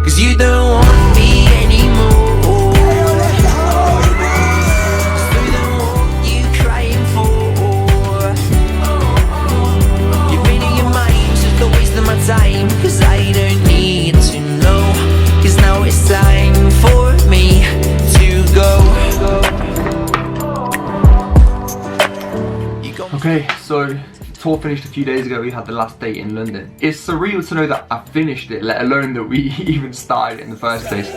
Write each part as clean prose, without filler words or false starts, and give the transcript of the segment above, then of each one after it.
'cause you don't want me anymore. Time, 'cause I don't need to know, 'cause now it's time for me to go. Okay, so tour finished a few days ago. We had the last date in London. It's surreal to know that I finished it, let alone that we even started it in the first place.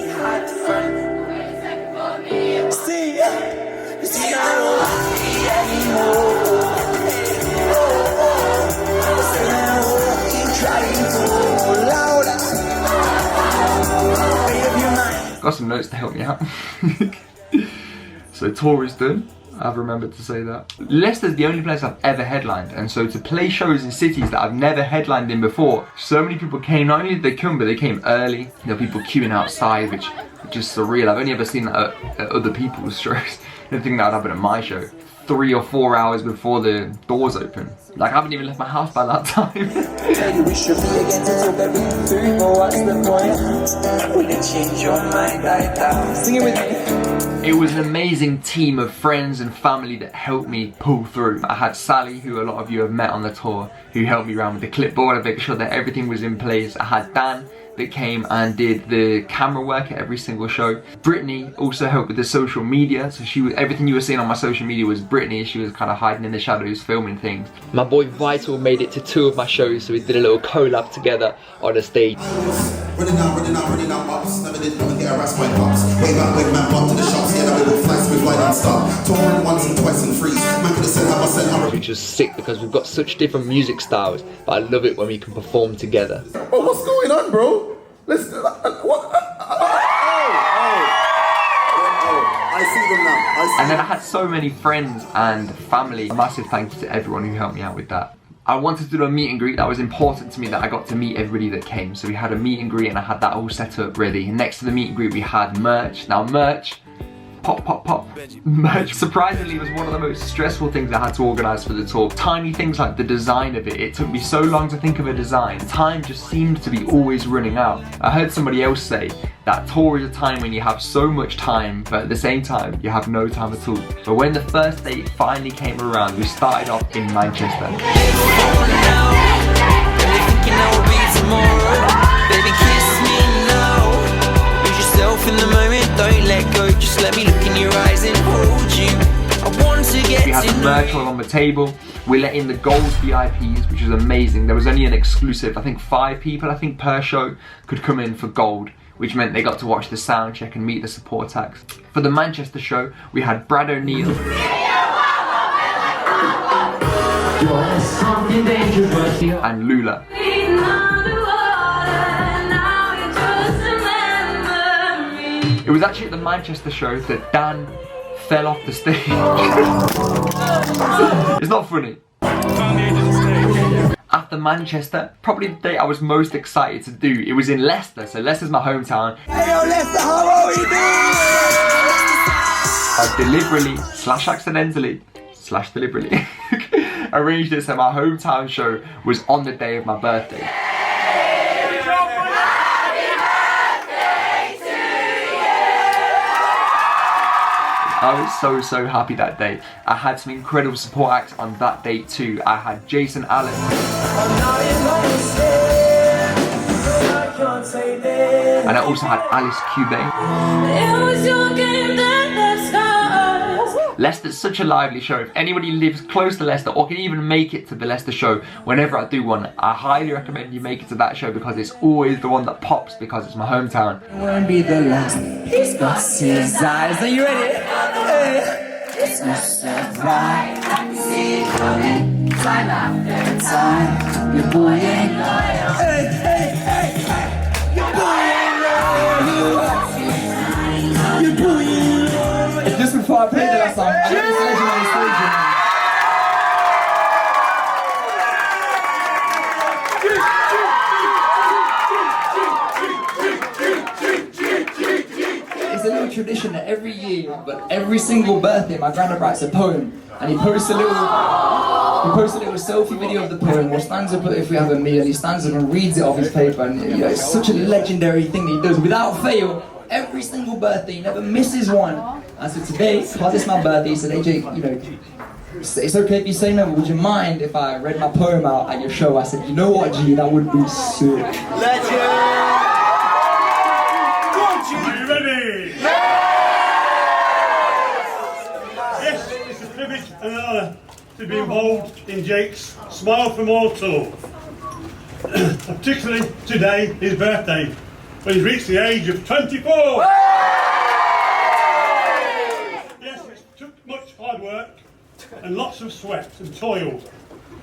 Got some notes to help me out. So tour is done. I've remembered to say that. Leicester's the only place I've ever headlined, and so to play shows in cities that I've never headlined in before, so many people came. Not only did they come, but they came early. There were people queuing outside, which is surreal. I've only ever seen that at other people's shows. I don't think that would happen at my show. 3 or 4 hours before the doors open. Like, I haven't even left my house by that time. Sing it with me. It was an amazing team of friends and family that helped me pull through. I had Sally, who a lot of you have met on the tour, who helped me around with the clipboard. I made sure that everything was in place. I had Dan, that came and did the camera work at every single show. Brittany also helped with the social media, so she was, everything you were seeing on my social media was Brittany. She was kind of hiding in the shadows filming things. My boy Vital made it to 2 of my shows, so we did a little collab together on a stage. Running out, ups. Never did come and get harassed by cops. Way back when man walked to the shops, yeah, now we will fly with light and stop. Touring once and twice and freeze. Man could have said how I said how. Which was sick because we've got such different music styles, but I love it when we can perform together. Oh, what's going on, bro? Let's what? I see them now. And then I had so many friends and family. A massive thank you to everyone who helped me out with that. I wanted to do a meet and greet. That was important to me, that I got to meet everybody that came. So we had a meet and greet and I had that all set up ready. And next to the meet and greet we had merch. Now merch, pop. Merch surprisingly was one of the most stressful things I had to organise for the tour. Tiny things like the design of it. It took me so long to think of a design. Time just seemed to be always running out. I heard somebody else say that tour is a time when you have so much time, but at the same time, you have no time at all. But when the first date finally came around, we started off in Manchester. In the moment, don't let go, just let me look in your eyes and hold you. I want to get we had the merch all on the table. We let in the gold VIPs, which was amazing. There was only an exclusive, I think 5 people, per show could come in for gold, which meant they got to watch the sound check and meet the support acts. For the Manchester show, we had Brad O'Neill and Lula. It was actually at the Manchester show that Dan fell off the stage. It's not funny. After Manchester, probably the date I was most excited to do, it was in Leicester, so Leicester's my hometown. Hey yo, Leicester, how are we doing? I deliberately, /accidentally, /deliberately, arranged it so my hometown show was on the day of my birthday. I was so happy that day. I had some incredible support acts on that date too. I had Jason Allen. And I also had Alice Cubay. Leicester's such a lively show. If anybody lives close to Leicester or can even make it to the Leicester show, whenever I do one, I highly recommend you make it to that show because it's always the one that pops because it's my hometown. It won't be the last. He's got his eyes. Are you ready? It's Mr. Right. I can see it coming. Time after time. Your boy ain't loyal. Hey. Your boy ain't loyal. Your boy ain't loyal. Just before I played that song, I got this legend on the stage. It's a little tradition that every year, but every single birthday, my granddad writes a poem, and he posts a little We post a little selfie video of the poem, or stands up if we have a meal, and he stands up and reads it off his paper, and you know, it's such a legendary thing that he does without fail. Every single birthday, he never misses one. And so today, because it's my birthday, he said, AJ, you know, it's okay if you say no, but would you mind if I read my poem out at your show? I said, you know what, G, that would be sick. Legend! Are you ready? Yes, it's a privilege and an honour to be involved in Jake's Smile for More tour. Particularly today, his birthday, when he's reached the age of 24. Yes, it took much hard work and lots of sweat and toil.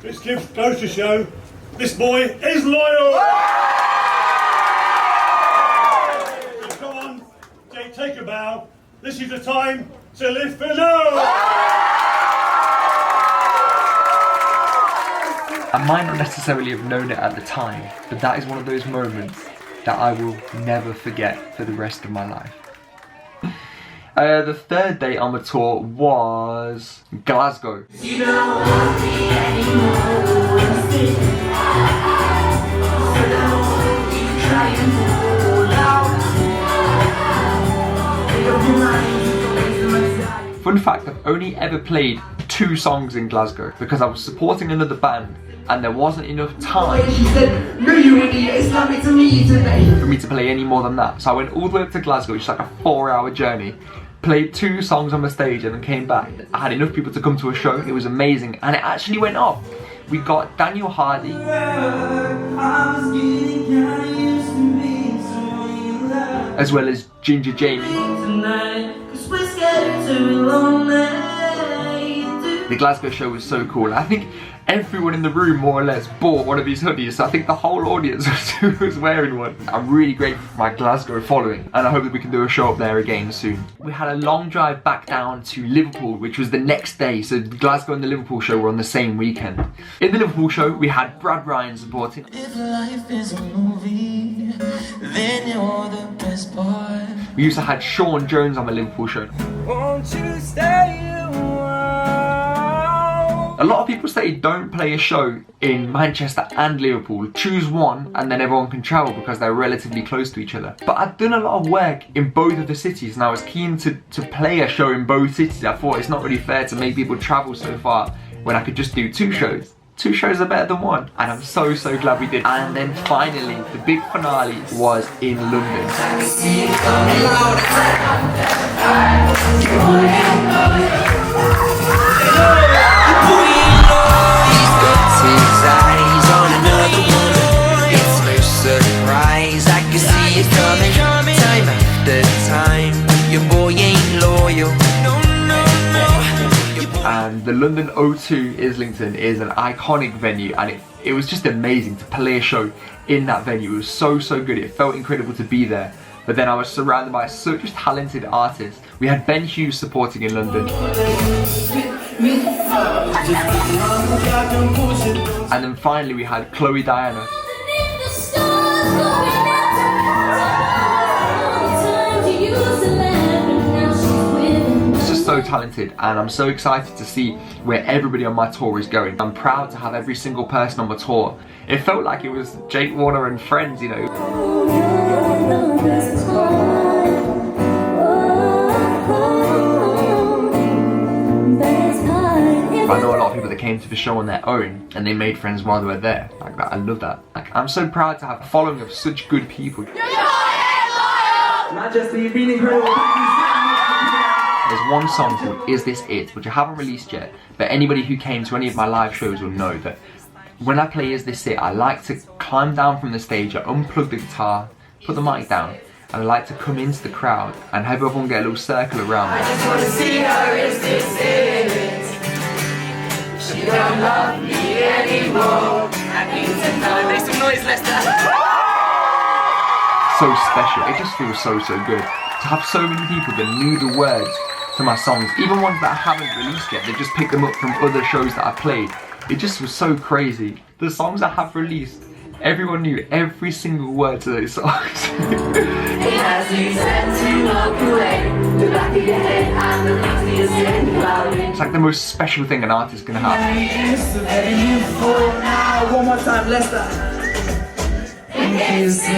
This goes to show this boy is loyal. So come on, Jake, take a bow. This is the time to live for now. I might not necessarily have known it at the time, but that is one of those moments that I will never forget for the rest of my life. The third day on the tour was Glasgow. You don't want me anymore. You try and hold out. Fun fact, I've only ever played 2 songs in Glasgow because I was supporting another band and there wasn't enough time She said, no you idiot, it's lovely to meet you today. for me to play any more than that. So I went all the way up to Glasgow, which is like a 4-hour journey, played 2 songs on the stage and then came back. I had enough people to come to a show, it was amazing, and it actually went off. We got Daniel Hardy, as well as Ginger Jamie. The Glasgow show was so cool. I think everyone in the room more or less bought one of these hoodies, so I think the whole audience was wearing one. I'm really grateful for my Glasgow following, and I hope that we can do a show up there again soon. We had a long drive back down to Liverpool, which was the next day, so the Glasgow and the Liverpool show were on the same weekend. In the Liverpool show, we had Brad Ryan supporting. If life is a movie, then you're the best part. We also had Sean Jones on the Liverpool show. Won't you stay a while? A lot of people say don't play a show in Manchester and Liverpool. Choose one and then everyone can travel because they're relatively close to each other. But I've done a lot of work in both of the cities and I was keen to play a show in both cities. I thought it's not really fair to make people travel so far when I could just do 2 shows. 2 shows are better than 1. And I'm so glad we did. And then finally, the big finale was in London. And the London O2 Islington is an iconic venue, and it was just amazing to play a show in that venue. It was so good. It felt incredible to be there. But then I was surrounded by such talented artists. We had Ben Hughes supporting in London. And then finally we had Chloe Diana. So talented, and I'm so excited to see where everybody on my tour is going. I'm proud to have every single person on my tour. It felt like it was Jake Warner and friends, you know. I know a lot of people that came to the show on their own and they made friends while they were there. Like that, I love that. Like, I'm so proud to have a following of such good people. Manchester, you've been incredible. There's one song called Is This It, which I haven't released yet, but anybody who came to any of my live shows will know that when I play Is This It, I like to climb down from the stage, I unplug the guitar, put the mic down, and I like to come into the crowd and have everyone get a little circle around me. I just wanna see her, is this it? She don't love me anymore. I need to know. Make some noise, Lester. So special, it just feels so good. To have so many people that knew the words to my songs, even ones that I haven't released yet, they just picked them up from other shows that I played. It just was so crazy. The songs I have released, Everyone knew every single word to those songs. It's like the most special thing an artist can have. One more time, Lester. Thank you so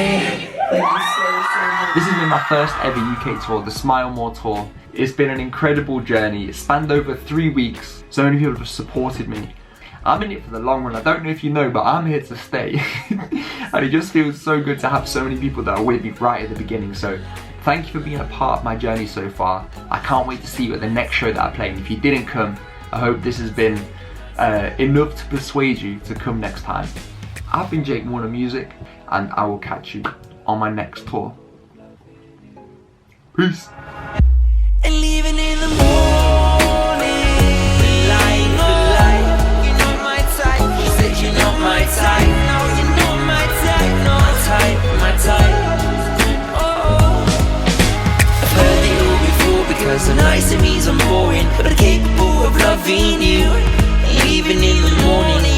This has been my first ever UK tour, the Smile More tour. It's been an incredible journey. It spanned over 3 weeks. So many people have supported me. I'm in it for the long run. I don't know if you know, but I'm here to stay. And it just feels so good to have so many people that are with me right at the beginning. So thank you for being a part of my journey so far. I can't wait to see you at the next show that I play. And if you didn't come, I hope this has been enough to persuade you to come next time. I've been Jake Warner Music, and I will catch you on my next tour. Peace. And leaving in the morning, light, you're not my type. You said you're not my type. No, you're not my type. No, my type. Oh, I've heard it all before because I'm nice, it means I'm boring, but I'm capable of loving you. Leaving in the morning.